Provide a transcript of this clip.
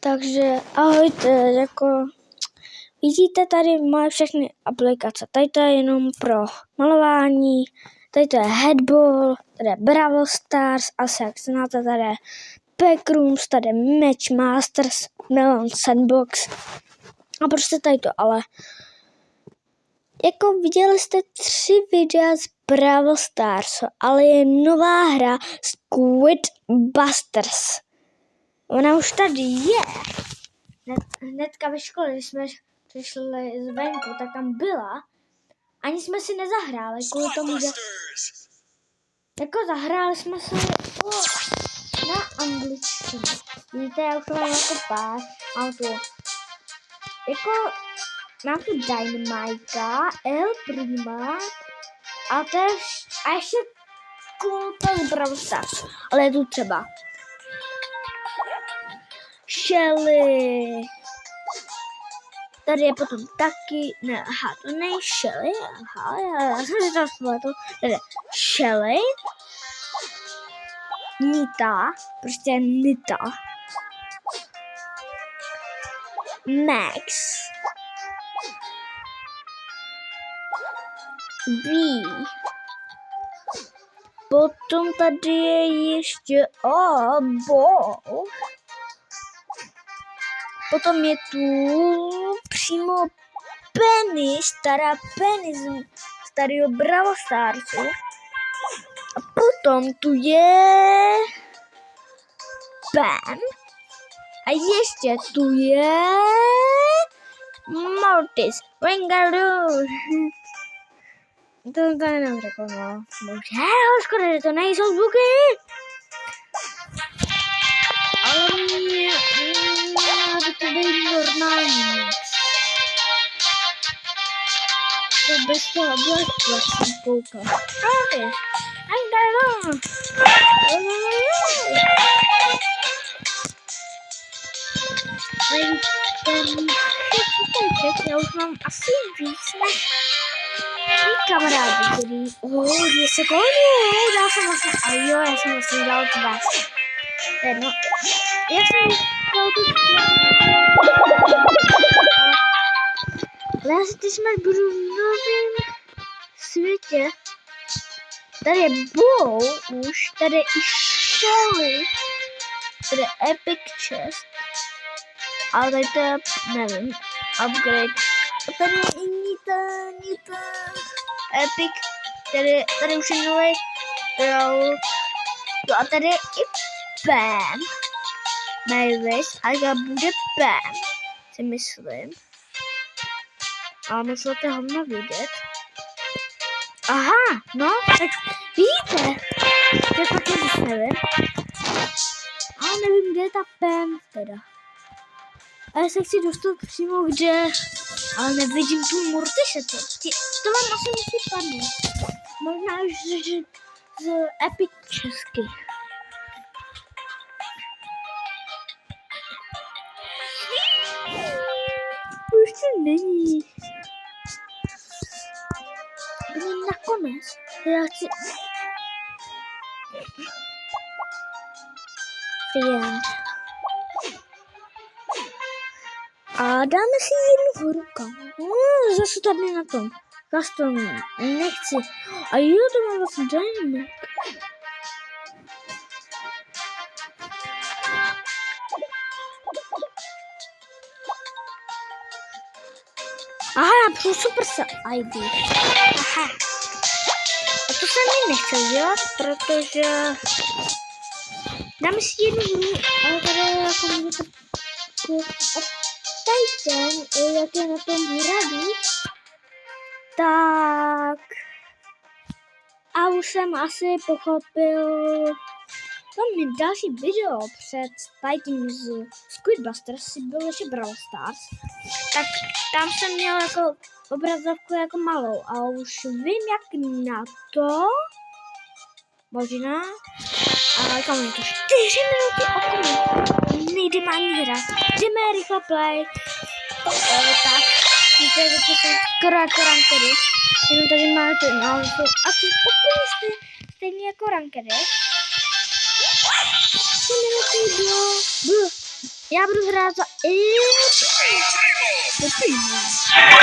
Takže ahojte, jako vidíte tady moje všechny aplikace. Tady to je jenom pro malování, tady to je Headball, tady je Brawl Stars, asi jak znáte, tady je Backrooms, tady je Matchmasters, Melon Sandbox a prostě tady to, ale jako viděli jste 3 videa z Brawl Stars, ale je nová hra Squid Busters. Ona už tady je. Hnedka ve škole, když jsme přišli zvenku, tak tam byla. Ani jsme si nezahráli, kvůli tomu, že jako zahráli jsme se na angličtinu. Víte, já už mám jako pár, mám tu Dynamika, El Prima a ještě Kulta z Brawl Stars. Ale je tu třeba Shelly. Tady je potom taky, ne, aha, to není Shelly, aha, já jsem si to vzpomněl, tady je Shelly, Nita, prostě Nita, Max, B, potom tady je ještě Bo. Potom je tu přímo Penny, stará Penny z starého Brawl Starsu. A potom tu je Pam. A ještě tu je Mortis. Ringaroo. To jenom řekl, no. Bohužel, škoda, že to nejsou zvuky. Ale mě by to být normální mix. To bez toho blesku jsem koukal. Mortis. Ringaroo. Já už mám asi víc než kamarádi, který... 2 sekundy, dal jsem vlastně... A jo, já jsem vlastně dal 2. No, já jsem dal tu... Ale já si teď budu v novém světě. Tady je Bo už, tady je i Shelly, tady je Epic Chest. Ale tady to je, nevím, upgrade. A tady je i Nita, Epic, tady už je nový roll. Jo a tady je i Pam. Mavis, a jak bude Pam, si myslím. Ale musíte hovno vidět. Aha, no, tak vidíte. To je fakt nic nevím. Ale nevím, kde je ta Pam teda. A já se chci dostat přímo kde, ale nevidím tu Mortise, to vám asi musí padnout. Možná už z Epic Česky. Už to není. Bude nakonec. Já chci... Friend. A dáme si jednu horu. Zase tady na tom. Custom nechci. A jo, to mám vlastně Dynamik. Aha, já přijdu Super ID. Aha. A to jsem mi nechtěl dělat, protože... Dáme si jednu hru, ale tady jako můžete... Ten, jak je na tom hradu, tak a už jsem asi pochopil, tam mi další video před tím z Squid Busters si byl ještě Brawl Stars, tak tam jsem měl jako obrazovku jako malou a už vím jak na to, možná, a kam je to 4 minuty okolo, nejdeme ani hrát, jdeme rychle play. Tak, víte, že to jsou skoro jako rankery, jenom tady máte, no, jsou asi úplně stejně jako rankery. 3 minuty, Já budu hrát za El Primo.